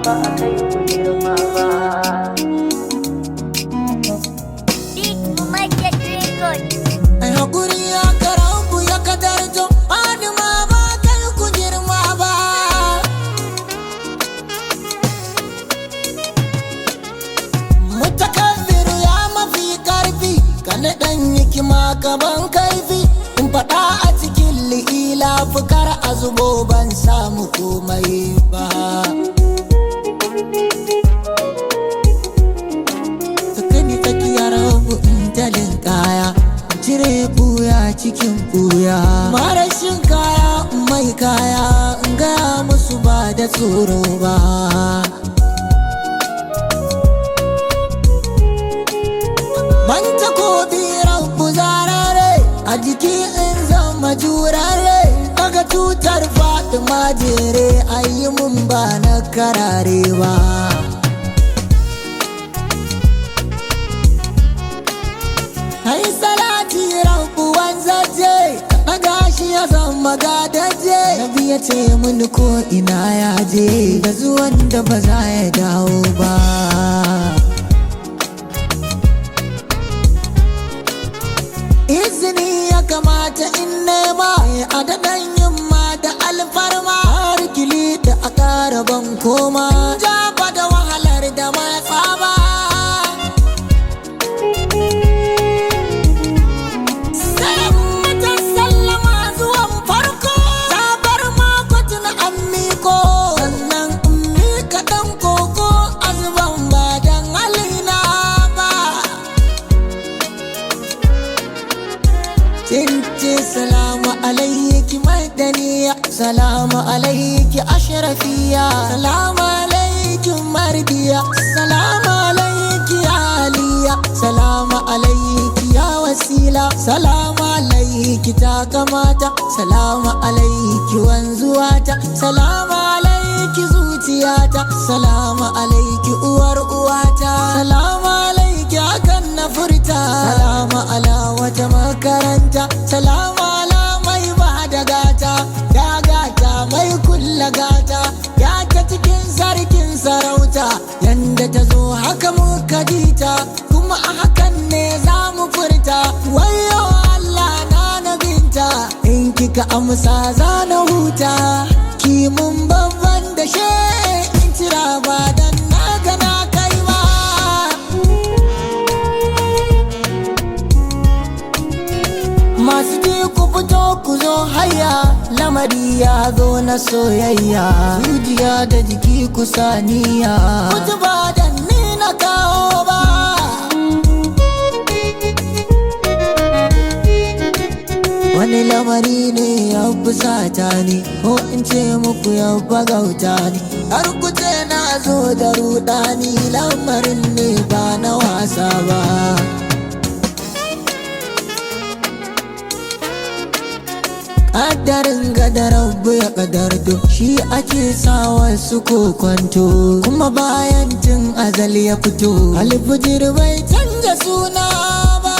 ba a kai ku girma ba. Ai haƙuri ya karabu ya kadarto Fatima ba kai ku girma ba. Mutakabbiru ya mafi ƙarfi kana ɗan hikima gaban kaifi in faɗa a cikin li'ila fukar a zubo ban samu komai ba. Sakani tsakiyar rabu in talin kaya cire buya cikin buya marashin kaya mai kaya in gaya musu ba da tsoro ba. Ban takobi rabu zarare a jiki in zama jurare daga tutar Fatima jere ayi mun ba na karare ba. Hai salati rabu wanzaje daga shi ya zama gadaje Nabi ya ce mun ko ina ya je da zuwan da ba za ya dawo ba. Izini ya kamata in nema a daɗan yamma da alfarma har kili da a ƙara ban koma jaba da wahalar da matsa ba. Salamatan sallama zuwan farko sabar makotun an miko sannan ummi kaɗan koko azuban ba dan halina ba. Tince salamu alaiki madaniya salamu alaiki ashrafiya salamu alaiki mardiya salamu alaiki aliya salamu alaiki ya wasila salamu alaiki ta kamata salamu alaiki wanzuwata salamu alaiki zuciyata salamu alaiki uwar uwata salamu alaiki akan na furta salamu ala wata makaranta salamu ala mai ba da gata ya gata mai kulla gata ya ta cikin sarkin sarauta yanda ta zo haka muka dita kuma a hakan ne za mu furta wayo Allah na nabinta in kika amsa za na huta ki mun babban da she in cira ba dan na gana kai ba. Masu ji ku fito ku zo haya lamari ya zo na soyayya zuciya da jiki ku saniya mutu ba da ni na kawo ba. Wani lamari ne ya fusata ni ko in ce muku ya bagauta ni har ku ce na zo da rudani lamarin ne ba na wasa ba. Ƙaddarin gada rabu ya ƙadardo shi ake sawa su kokwanto kuma bayan tun azal ya fito alfijir bai canja suna ba.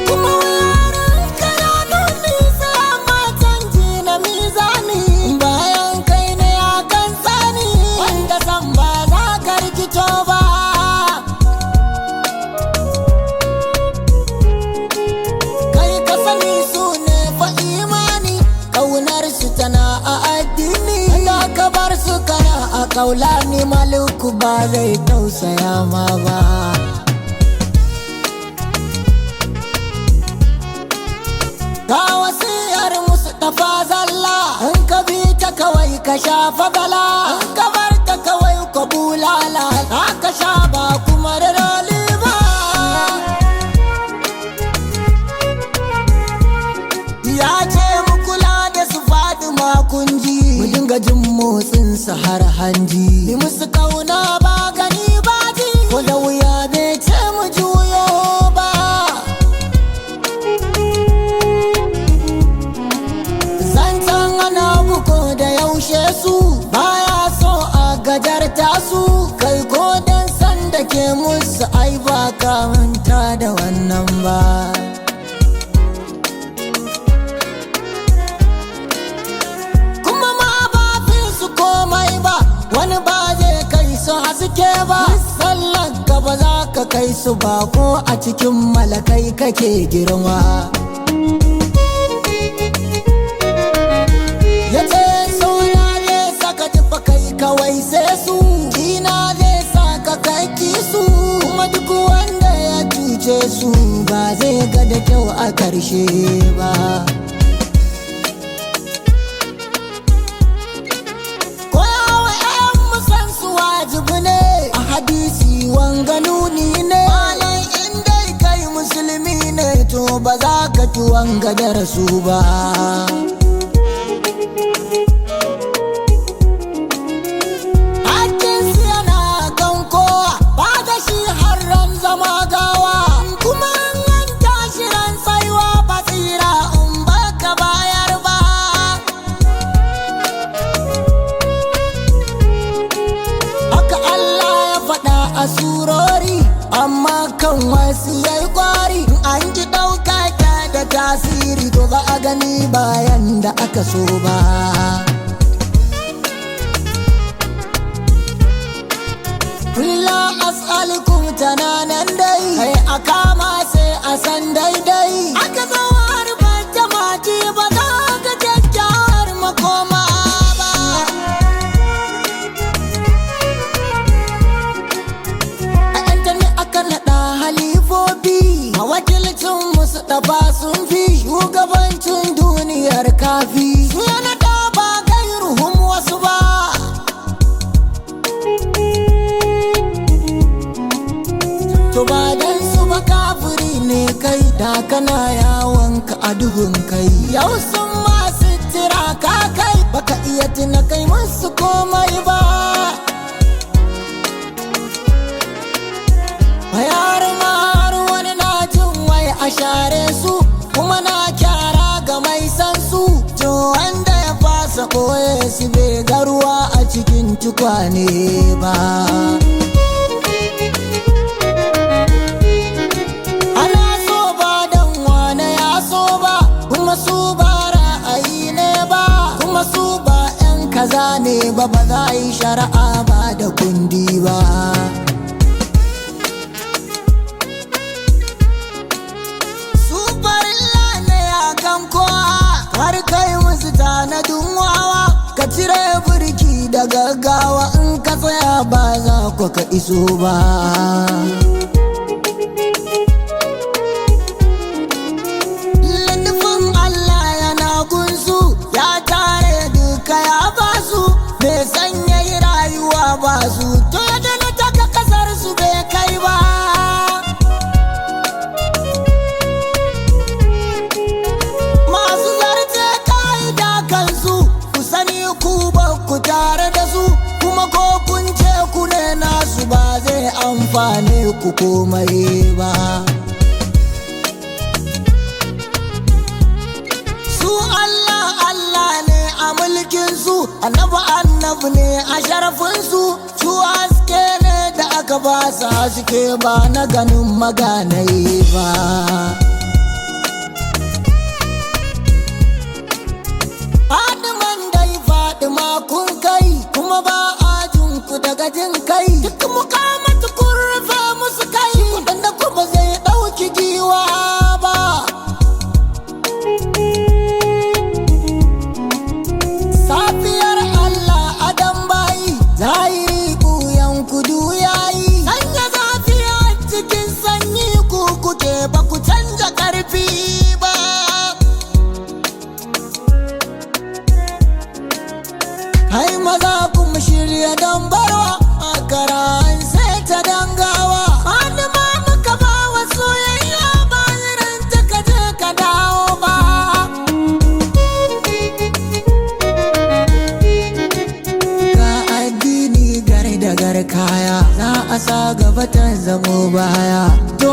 Kuma yaran kananun nisa matan ji na mizani bayan kai ne ya kan tsani wanda san ba za ka rikito ba. Tana a addini da ka bar su kana a kaula ni maluku ba zai tausaya ma ba. Ga wasiyar musu tafa zalla in ka bi ta kawai ka shafa bala in ka bar ta kawai ka bulala ka sha ba kuma da rali ba. Ya ce mu kula da su Fatima kunji mu dinga jin motsin su har hanji ni musu kauna ba gani ba ji ko da wuya bai ce mu juyo ba. Zancen ana buko da yaushe su baya so a gajarta su kai ko dan san da ke musu ai ba ka manta da wannan ba. ka kai su ba ko a cikin malakai kake girma. Yace sona zai saka tafa kai kawai sai su, dina zai saka kai su, kuma duk wanda ya cuce su ba zai ga da kyau a karshe ba. Koyawa 'yan musan su wajibi ne, a hadisi wanga nuni ne. Malam in dai kai musulmi ne to ba za ka ki wanga da rasu ba. A surori amma kan wasu yayi kwari, an ji ɗauka da tasiri to za a gani bayan da aka so ba. Kulla as'alukum tananan dai, kai a kama sai a san daidai. Aka zo harbar jama'i ba za ka kyakkyawar makoma ba. Aka naɗa halifofi a wakilcin musu ɗaba sun fi shugabancin duniyar kafi. Su ya naɗa ba gairuhum wasu ba. To ba dan su ba kafiri ne kai, da kana yawonka a duhun kai. Yau sun masu tira ka kai, baka iya tuna kai musu komai ba. Bayar har wani na jin wai a share su, kuma na kyara ga mai san su. To wanda ya fasa koye su bai ga ruwa a cikin tukwane ba. Ana so ba dan wane ya so ba, kuma su ba ra'ayi ne ba, kuma su ba 'yan kaza ne ba, ba za a yi shari'a ba da kundi ba. Har kai musu tanadin wawa, ka cire burki da gaggawa, in ka tsaya ba za ku ka iso ba. Ladufin Allah yana gunsu, ya tare duka ya basu, bai sanya yi rayuwa ba su, to yadda na taka kasar su bai kai ba. Ku tare da su, kuma ko kun ce ku ne nasu ba zai amfane ku komai ba. Su Allah Allah ne a mulkin su, annabi ne a sharafin su. Su haske ne da aka ba su haske, ba na ganin maganai ba. Kun kai kuma ba a jinku daga jin kai, duk mukamatu kun rufe musu kai, wadanda kuma zai ɗauki giwa ba. Safiyar Allah adam bayi, zahiri ɓuyan kudu yayi, sanya zafi a cikin sanyi ku kuke ba ku canja ƙarfi ba. Hai maza kuma shirya don barwa, makara sai ta dangawa. Wani ma muka ba wa soyayya, ba irin ta kaje ka dawo ba. Ga addini gar da gar kaya, za a sa gaba ta zamo baya. To